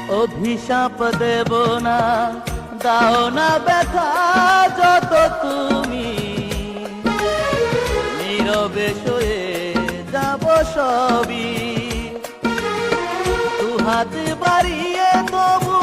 অভিশাপ দেব না, দাও না ব্যথা যত তুমি, নীরবে সয়ে যাব সবই, দুহাত বাড়িয়ে তবু